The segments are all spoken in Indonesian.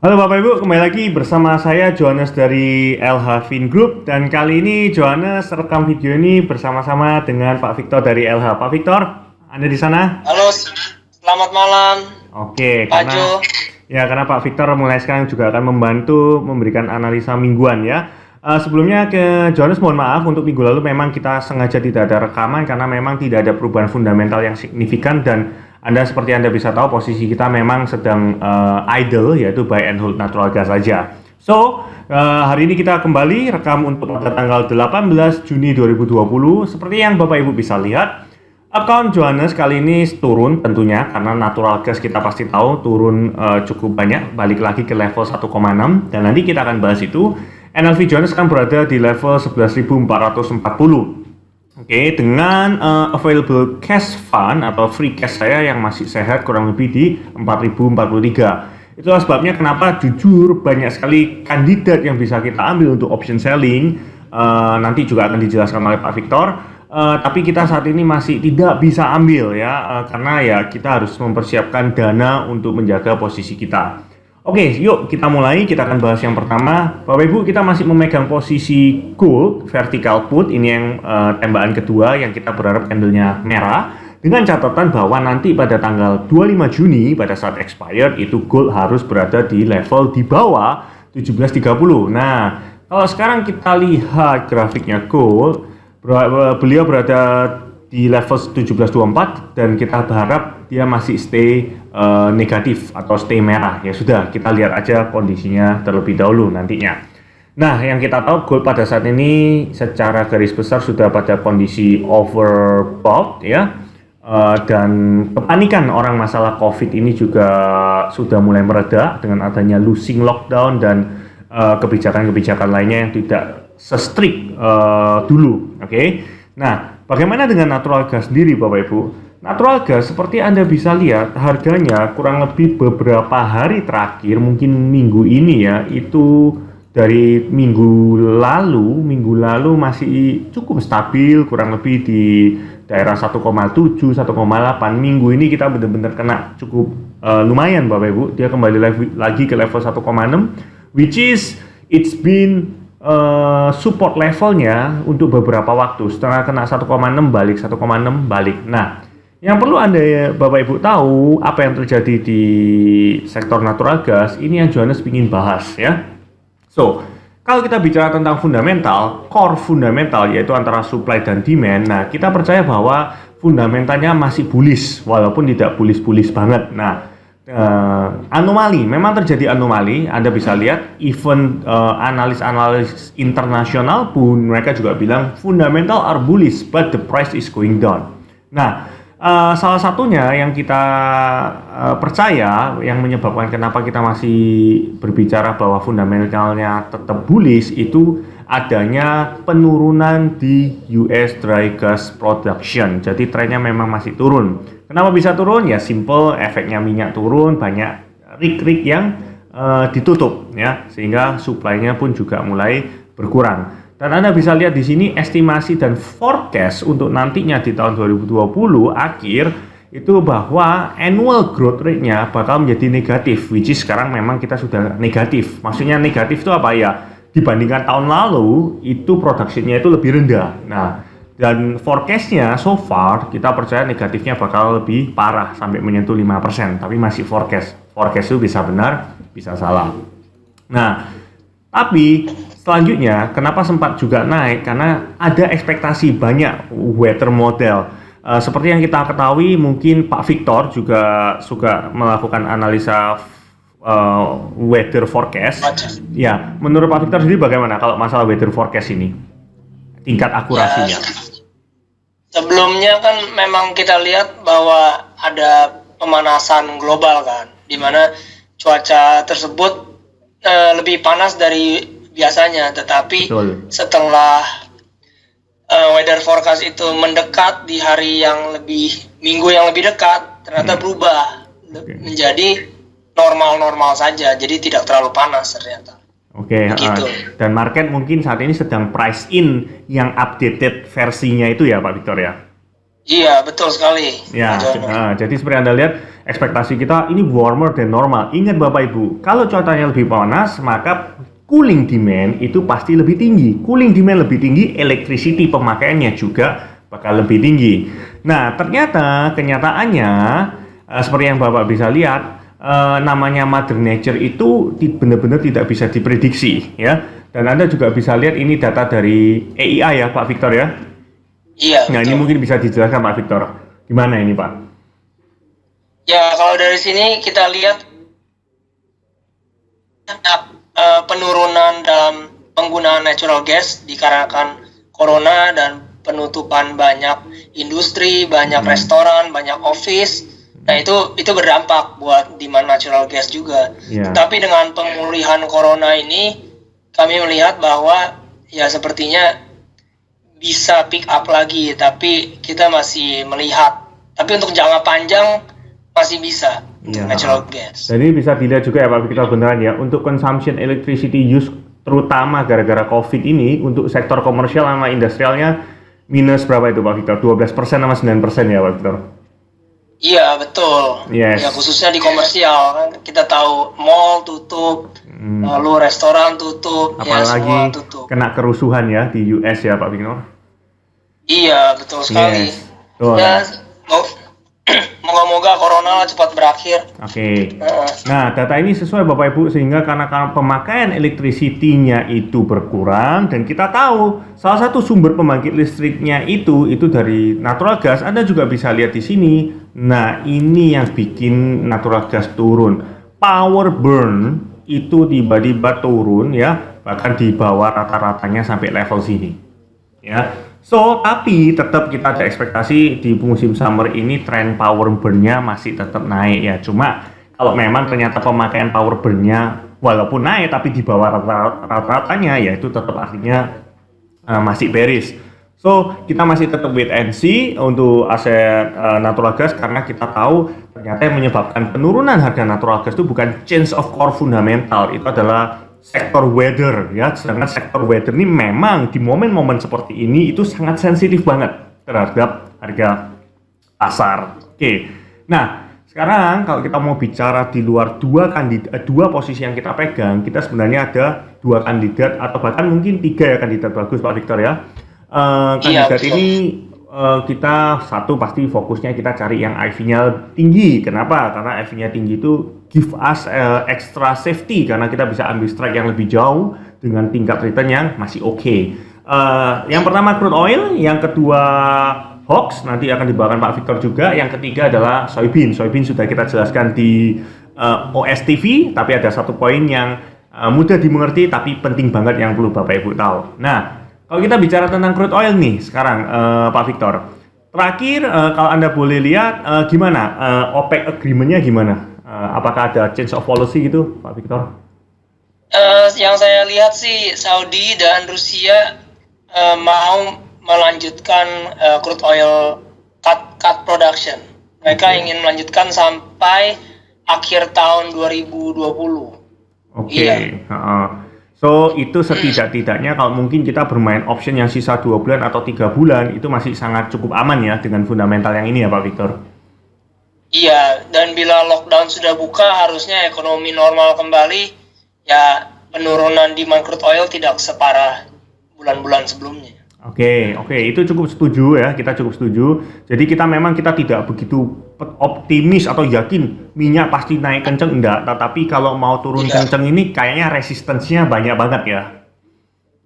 Halo Bapak Ibu, kembali lagi bersama saya Johannes dari LH Fin Group. Dan kali ini Johannes rekam video ini bersama-sama dengan Pak Victor dari LH. Pak Victor, Anda di sana? Halo, selamat malam, Oke, Pak Jo. karena Pak Victor mulai sekarang juga akan membantu memberikan analisa mingguan ya. Sebelumnya ke Johannes mohon maaf untuk minggu lalu memang kita sengaja tidak ada rekaman karena memang tidak ada perubahan fundamental yang signifikan dan seperti Anda bisa tahu posisi kita memang sedang idle, yaitu buy and hold natural gas saja. So, hari ini kita kembali rekam untuk pada tanggal 18 Juni 2020. Seperti yang Bapak Ibu bisa lihat, account Johannes kali ini turun tentunya karena natural gas kita pasti tahu turun cukup banyak, balik lagi ke level 1,6 dan nanti kita akan bahas itu. NLV Johannes akan berada di level 11.440. Oke, dengan available cash fund atau free cash saya yang masih sehat kurang lebih di 4.043. Itulah sebabnya kenapa jujur banyak sekali kandidat yang bisa kita ambil untuk option selling. Nanti juga akan dijelaskan oleh Pak Victor. Tapi kita saat ini masih tidak bisa ambil ya, karena ya kita harus mempersiapkan dana untuk menjaga posisi kita. Oke, yuk kita mulai. Kita akan bahas yang pertama. Bapak Ibu, kita masih memegang posisi gold vertical put. Ini yang tembakan kedua yang kita berharap candlenya merah. Dengan catatan bahwa nanti pada tanggal 25 Juni pada saat expired itu gold harus berada di level di bawah 17.30. Nah, kalau sekarang kita lihat grafiknya gold, beliau berada di level 17.24 dan kita berharap dia masih stay negatif atau stay merah. Ya sudah, kita lihat aja kondisinya terlebih dahulu nantinya. Nah, yang kita tahu gold pada saat ini secara garis besar sudah pada kondisi overbought ya. Dan kepanikan orang masalah COVID ini juga sudah mulai mereda dengan adanya losing lockdown dan kebijakan-kebijakan lainnya yang tidak se-strict dulu. Oke. Nah, bagaimana dengan natural gas sendiri Bapak Ibu? Natural gas seperti Anda bisa lihat harganya kurang lebih beberapa hari terakhir, mungkin minggu ini ya, itu dari minggu lalu masih cukup stabil, kurang lebih di daerah 1,7, 1,8. Minggu ini kita benar-benar kena cukup lumayan Bapak Ibu. Dia kembali lagi ke level 1,6, which is it's been support levelnya untuk beberapa waktu. Setelah kena 1,6 balik, 1,6 balik. Nah, yang perlu Anda Bapak Ibu tahu apa yang terjadi di sektor natural gas, ini yang Johannes ingin bahas ya. So, kalau kita bicara tentang fundamental, core fundamental yaitu antara supply dan demand, nah kita percaya bahwa fundamentalnya masih bullish walaupun tidak bullish banget. Nah, anomali, memang terjadi anomali. Anda bisa lihat even analis internasional pun mereka juga bilang fundamental are bullish but the price is going down. Nah, salah satunya yang kita percaya yang menyebabkan kenapa kita masih berbicara bahwa fundamentalnya tetap bullish itu adanya penurunan di US dry gas production. Jadi trennya memang masih turun. Kenapa bisa turun? Ya simple, efeknya minyak turun, banyak rig yang ditutup ya, sehingga supply-nya pun juga mulai berkurang. Dan Anda bisa lihat di sini estimasi dan forecast untuk nantinya di tahun 2020 akhir itu bahwa annual growth rate-nya bakal menjadi negatif, which is sekarang memang kita sudah negatif. Maksudnya negatif itu apa ya? Dibandingkan tahun lalu itu production-nya itu lebih rendah. Nah, dan forecast-nya so far kita percaya negatifnya bakal lebih parah sampai menyentuh 5%, tapi masih forecast. Forecast itu bisa benar, bisa salah. Nah, tapi selanjutnya kenapa sempat juga naik? Karena ada ekspektasi banyak weather model. Seperti yang kita ketahui, mungkin Pak Victor juga suka melakukan analisa weather forecast. Ya, menurut Pak Victor sendiri bagaimana kalau masalah weather forecast ini? Tingkat akurasinya. Ya, sebelumnya kan memang kita lihat bahwa ada pemanasan global kan, di mana cuaca tersebut lebih panas dari biasanya, tetapi betul. Setelah weather forecast itu mendekat di hari yang minggu yang lebih dekat, ternyata berubah menjadi normal saja, jadi tidak terlalu panas ternyata. Oke, dan market mungkin saat ini sedang price in yang updated versinya itu ya Pak Victor ya? Iya, betul sekali. Ya, jadi seperti Anda lihat ekspektasi kita ini warmer than normal. Ingat Bapak Ibu, kalau cuacanya lebih panas, maka cooling demand itu pasti lebih tinggi. Cooling demand lebih tinggi, electricity pemakaiannya juga bakal lebih tinggi. Nah, ternyata kenyataannya seperti yang Bapak bisa lihat, namanya Mother Nature itu benar-benar tidak bisa diprediksi ya. Dan Anda juga bisa lihat ini data dari EIA ya Pak Victor ya. Iya. Nah, betul. ini mungkin bisa dijelaskan Pak Victor. Gimana ini Pak? Ya, kalau dari sini kita lihat penurunan dalam penggunaan natural gas dikarenakan corona dan penutupan banyak industri, banyak restoran, banyak office. Nah, itu berdampak buat demand natural gas juga. Yeah. Tapi dengan pemulihan corona ini, kami melihat bahwa ya sepertinya bisa pick up lagi, tapi kita masih melihat. Tapi untuk jangka panjang masih bisa untuk natural gas. Dan ini bisa dilihat juga ya Pak Victor beneran ya, untuk consumption electricity use terutama gara-gara COVID ini untuk sektor komersial sama industrialnya minus berapa itu Pak Victor? 12% sama 9% ya Pak Victor? Iya betul. Yes. Ya khususnya di komersial kan kita tahu mall tutup, lalu restoran tutup, apalagi ya semua tutup. Kena kerusuhan ya di US ya Pak Victor? Iya betul sekali. Yes. Tuh. Ya moga-moga corona cepat berakhir. Oke. Nah, data ini sesuai Bapak Ibu sehingga karena pemakaian electricity-nya itu berkurang dan kita tahu salah satu sumber pembangkit listriknya itu dari natural gas. Anda juga bisa lihat di sini. Nah, ini yang bikin natural gas turun. Power burn itu tiba-tiba turun ya, bahkan di bawah rata-ratanya sampai level sini. Ya. So, tapi tetap kita ada ekspektasi di musim summer ini tren power burn-nya masih tetap naik ya. Cuma kalau memang ternyata pemakaian power burn-nya walaupun naik tapi di bawah rata-ratanya ya itu tetap artinya masih bearish. So, kita masih tetap wait and see untuk aset natural gas karena kita tahu ternyata yang menyebabkan penurunan harga natural gas itu bukan change of core fundamental, itu adalah sektor weather ya. Sedangkan sektor weather ini memang di momen-momen seperti ini itu sangat sensitif banget terhadap harga pasar. Oke. Nah, sekarang kalau kita mau bicara di luar dua posisi yang kita pegang, kita sebenarnya ada dua kandidat atau bahkan mungkin 3 ya kandidat bagus Pak Victor ya. Kandidat ini kita satu pasti fokusnya kita cari yang IV-nya tinggi. Kenapa? Karena IV-nya tinggi itu give us extra safety karena kita bisa ambil strike yang lebih jauh dengan tingkat return yang masih oke. Yang pertama crude oil, yang kedua hoax nanti akan dibawakan Pak Victor juga. Yang ketiga adalah soybean. Soybean sudah kita jelaskan di OSTV, tapi ada satu poin yang mudah dimengerti tapi penting banget yang perlu Bapak Ibu tahu. Nah, kalau kita bicara tentang crude oil nih sekarang Pak Victor, terakhir kalau Anda boleh lihat gimana OPEC agreement-nya gimana? Apakah ada change of policy gitu Pak Victor? Yang saya lihat sih Saudi dan Rusia mau melanjutkan crude oil cut production. Mereka ingin melanjutkan sampai akhir tahun 2020. Oke. So, itu setidak-tidaknya kalau mungkin kita bermain option yang sisa 2 bulan atau 3 bulan, itu masih sangat cukup aman ya dengan fundamental yang ini ya Pak Victor? Iya, dan bila lockdown sudah buka, harusnya ekonomi normal kembali, ya penurunan demand crude oil tidak separah bulan-bulan sebelumnya. Oke, itu cukup setuju ya, kita cukup setuju. Jadi kita tidak begitu optimis atau yakin minyak pasti naik kenceng, enggak. Tetapi kalau mau turun kenceng ini kayaknya resistensinya banyak banget ya.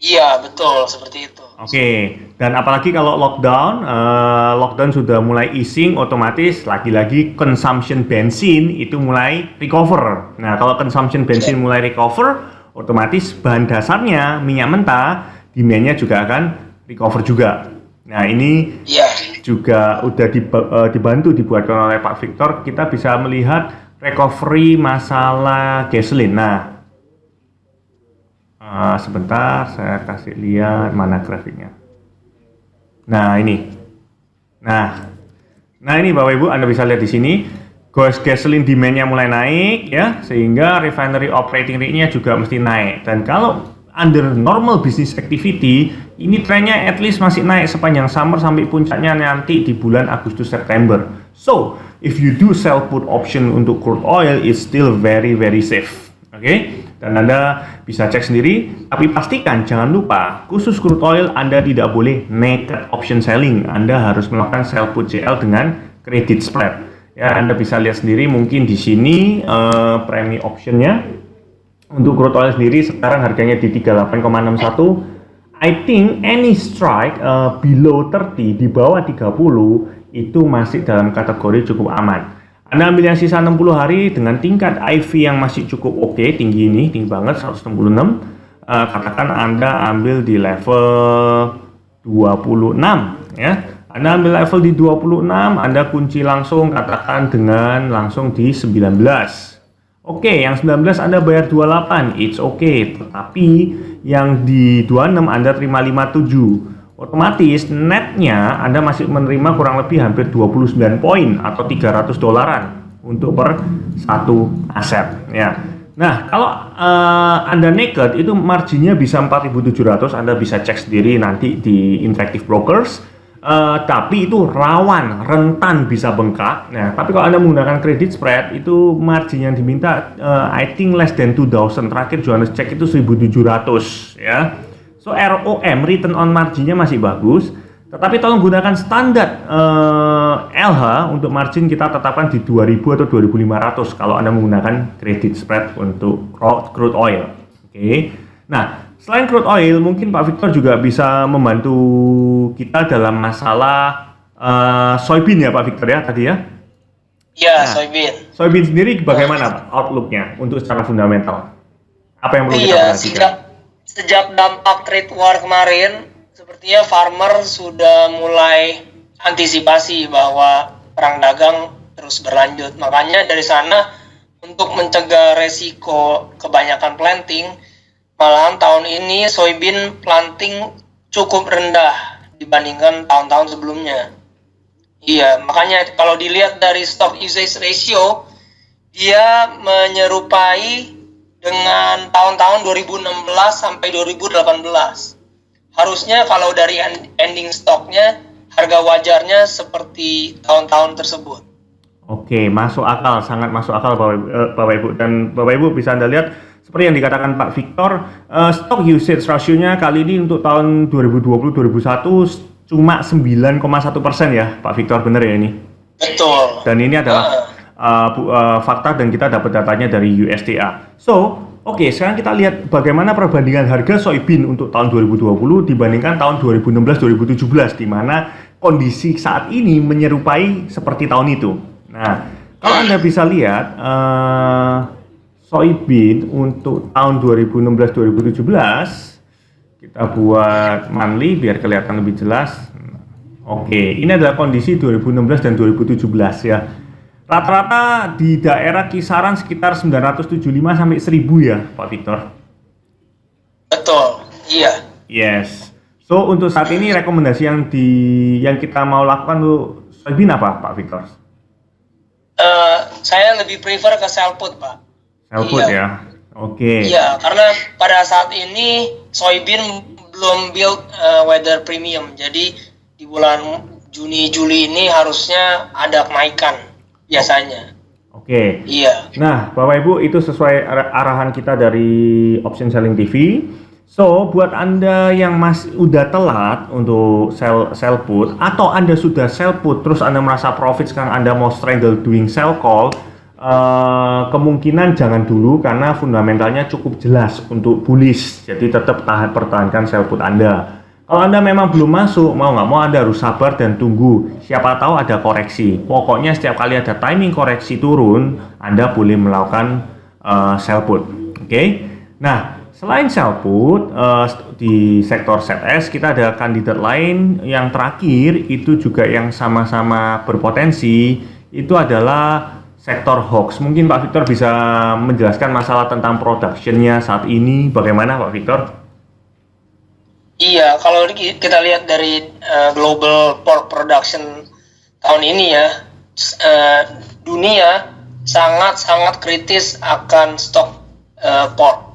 Iya, betul, seperti itu. Oke, dan apalagi kalau lockdown sudah mulai easing, otomatis lagi-lagi consumption bensin itu mulai recover. Nah, kalau consumption bensin mulai recover, otomatis bahan dasarnya, minyak mentah, demand-nya juga akan recover juga. Nah, ini juga udah dibantu dibuatkan oleh Pak Victor. Kita bisa melihat recovery masalah gasoline. Nah, sebentar saya kasih lihat mana grafiknya. Nah, ini. Nah ini Bapak Ibu, Anda bisa lihat di sini. Gasoline demand-nya mulai naik ya, sehingga refinery operating rate-nya juga mesti naik. Dan kalau under normal business activity, ini trennya at least masih naik sepanjang summer sampai puncaknya nanti di bulan Agustus September. So, if you do sell put option untuk crude oil, it's still very very safe. Oke, dan Anda bisa cek sendiri, tapi pastikan jangan lupa khusus crude oil Anda tidak boleh naked option selling. Anda harus melakukan sell put CL dengan credit spread. Ya, Anda bisa lihat sendiri mungkin di sini premi optionnya untuk crude oil sendiri sekarang harganya di 38,61. I think any strike below 30, di bawah 30 itu masih dalam kategori cukup aman. Anda ambil yang sisa 60 hari dengan tingkat IV yang masih cukup oke, tinggi ini, tinggi banget 166. Katakan Anda ambil di level 26 ya. Anda ambil level di 26, Anda kunci langsung katakan dengan langsung di 19. Oke, yang 19 Anda bayar 28, it's okay. Tetapi yang di 26 Anda terima 57. Otomatis netnya Anda masih menerima kurang lebih hampir 29 poin atau 300 dolaran untuk per satu aset ya. Nah, kalau Anda naked itu marginnya bisa 4.700, Anda bisa cek sendiri nanti di Interactive Brokers. Tapi itu rawan, rentan bisa bengkak. Nah, tapi kalau Anda menggunakan credit spread itu margin yang diminta I think less than 2,000. Terakhir Johannes cek itu 1.700 ya. So ROM, return on marginnya masih bagus. Tetapi tolong gunakan standar LH untuk margin kita tetapkan di 2.000 atau 2.500 kalau Anda menggunakan credit spread untuk crude oil. Oke. Nah, selain crude oil, mungkin Pak Victor juga bisa membantu kita dalam masalah soybean ya Pak Victor ya tadi ya? Iya, Nah, soybean. soybean sendiri bagaimana Pak outlook-nya untuk secara fundamental? Apa yang perlu kita Iya, perhatikan? sejak dampak trade war kemarin, sepertinya farmer sudah mulai antisipasi bahwa perang dagang terus berlanjut. Makanya dari sana untuk mencegah resiko kebanyakan planting, malahan tahun ini soybean planting cukup rendah dibandingkan tahun-tahun sebelumnya. Iya, makanya kalau dilihat dari stock usage ratio, dia menyerupai dengan tahun-tahun 2016 sampai 2018. Harusnya kalau dari ending stoknya, harga wajarnya seperti tahun-tahun tersebut. Oke, masuk akal, sangat masuk akal Bapak Ibu. Dan Bapak Ibu bisa Anda lihat seperti yang dikatakan Pak Victor, stock usage rasionya kali ini untuk tahun 2020-2021 cuma 9,1% ya Pak Victor, benar ya ini? Betul. Dan ini adalah fakta dan kita dapat datanya dari USDA. So, oke, sekarang kita lihat bagaimana perbandingan harga soybean untuk tahun 2020 dibandingkan tahun 2016-2017 di mana kondisi saat ini menyerupai seperti tahun itu. Nah, kalau Anda bisa lihat soybean untuk tahun 2016-2017 kita buat monthly biar kelihatan lebih jelas. Oke, ini adalah kondisi 2016 dan 2017 ya. Rata-rata di daerah kisaran sekitar 975 sampai 1000 ya, Pak Victor. Betul, iya. Yes. So untuk saat ini rekomendasi yang kita mau lakukan untuk soybean apa, Pak Victor? Saya lebih prefer ke sell put, Pak. Sell put Iya. ya. Oke. Iya, karena pada saat ini soybean belum build weather premium. Jadi di bulan Juni Juli ini harusnya ada kenaikan biasanya. Oke. Iya. Nah, Bapak Ibu itu sesuai arahan kita dari Option Selling TV. So, buat Anda yang masih udah telat untuk sell put atau Anda sudah sell put terus Anda merasa profit sekarang Anda mau strangle doing sell call, kemungkinan jangan dulu karena fundamentalnya cukup jelas untuk bullish. Jadi tetap pertahankan sell put Anda. Kalau Anda memang belum masuk, mau nggak mau Anda harus sabar dan tunggu. Siapa tahu ada koreksi. Pokoknya setiap kali ada timing koreksi turun, Anda boleh melakukan sell put. Oke? Nah, selain sell put, di sektor ZS kita ada kandidat lain yang terakhir itu juga yang sama-sama berpotensi, itu adalah sektor hoax. Mungkin Pak Victor bisa menjelaskan masalah tentang production-nya saat ini, bagaimana Pak Victor? Iya, kalau kita lihat dari global pork production tahun ini ya, dunia sangat-sangat kritis akan stok pork.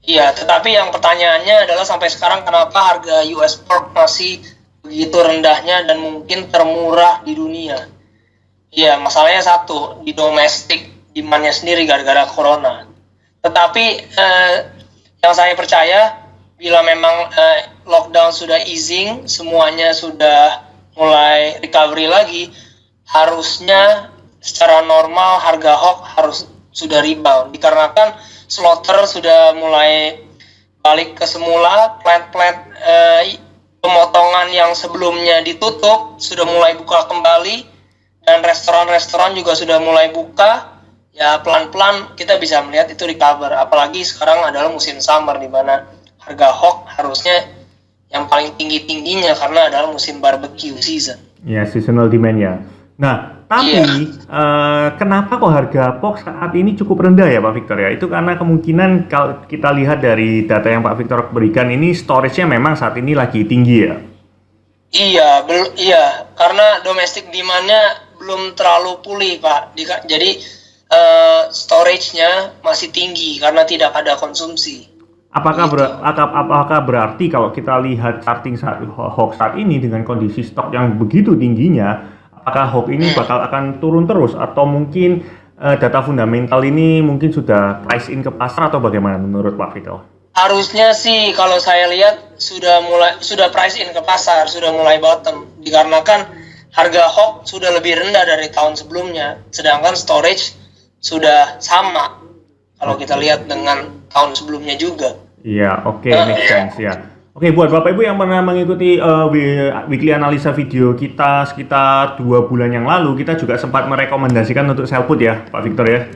Iya, tetapi yang pertanyaannya adalah sampai sekarang kenapa harga US pork masih begitu rendahnya dan mungkin termurah di dunia. Iya, masalahnya satu, di domestik demand-nya sendiri gara-gara corona. Tetapi yang saya percaya, bila memang lockdown sudah easing, semuanya sudah mulai recovery lagi, harusnya secara normal harga hog harus sudah rebound. Dikarenakan slaughter sudah mulai balik ke semula, plant-plant pemotongan yang sebelumnya ditutup sudah mulai buka kembali, dan restoran-restoran juga sudah mulai buka. Ya pelan-pelan kita bisa melihat itu recover. Apalagi sekarang adalah musim summer di mana harga hog harusnya yang paling tinggi-tingginya karena adalah musim barbecue season. Ya, seasonal demand ya. Nah, tapi kenapa kok harga pork saat ini cukup rendah ya Pak Victor ya? Itu karena kemungkinan kalau kita lihat dari data yang Pak Victor berikan ini storage-nya memang saat ini lagi tinggi ya? Iya, karena domestic demand-nya belum terlalu pulih, Pak. Jadi storage-nya masih tinggi karena tidak ada konsumsi. Apakah berarti kalau kita lihat charting hog saat ini dengan kondisi stok yang begitu tingginya, apakah hog ini bakal akan turun terus atau mungkin data fundamental ini mungkin sudah price in ke pasar atau bagaimana menurut Pak Victor? Harusnya sih kalau saya lihat sudah price in ke pasar, sudah mulai bottom, dikarenakan harga hog sudah lebih rendah dari tahun sebelumnya, sedangkan storage sudah sama kalau kita lihat dengan tahun sebelumnya juga. Iya, oke, make sense ya. Oke, buat Bapak Ibu yang pernah mengikuti weekly analisa video kita sekitar 2 bulan yang lalu, kita juga sempat merekomendasikan untuk sell put ya, Pak Victor ya.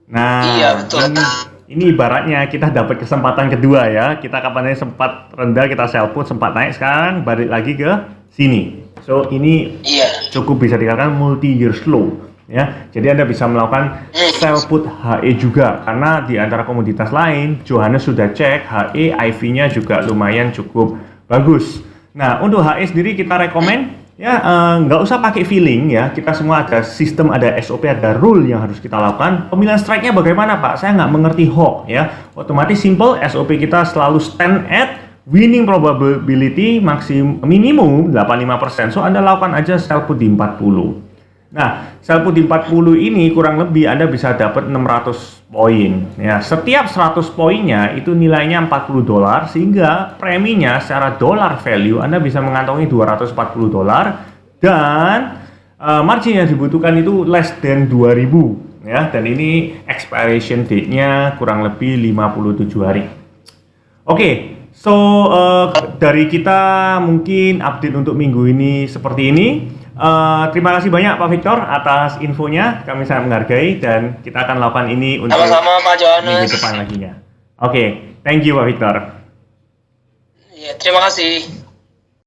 Nah, iya, betul. Ini ibaratnya kita dapat kesempatan kedua ya. Kita kapan sempat rendah kita sell put, sempat naik, sekarang balik lagi ke sini. So ini cukup bisa dikatakan multi year slow ya. Jadi Anda bisa melakukan sell put HE juga karena di antara komoditas lain Johannes sudah cek HE IV-nya juga lumayan cukup bagus. Nah, untuk HE sendiri kita rekomen ya nggak usah pakai feeling ya, kita semua ada sistem, ada SOP, ada rule yang harus kita lakukan. Pemilihan strike-nya bagaimana Pak? Saya nggak mengerti hog ya. Otomatis simple, SOP kita selalu stand at winning probability minimum 85%. So Anda lakukan aja sell put di 40. Nah, sell put di 40 ini kurang lebih Anda bisa dapat 600 poin ya. Setiap 100 poinnya itu nilainya $40 sehingga preminya secara dollar value Anda bisa mengantongi $240 dan margin yang dibutuhkan itu less than 2000 ya, dan ini expiration date-nya kurang lebih 57 hari. Oke, so dari kita mungkin update untuk minggu ini seperti ini. Terima kasih banyak Pak Victor atas infonya, kami sangat menghargai dan kita akan lakukan ini untuk sama-sama Pak Johannes minggu depan laginya. Oke, thank you Pak Victor. Ya, terima kasih.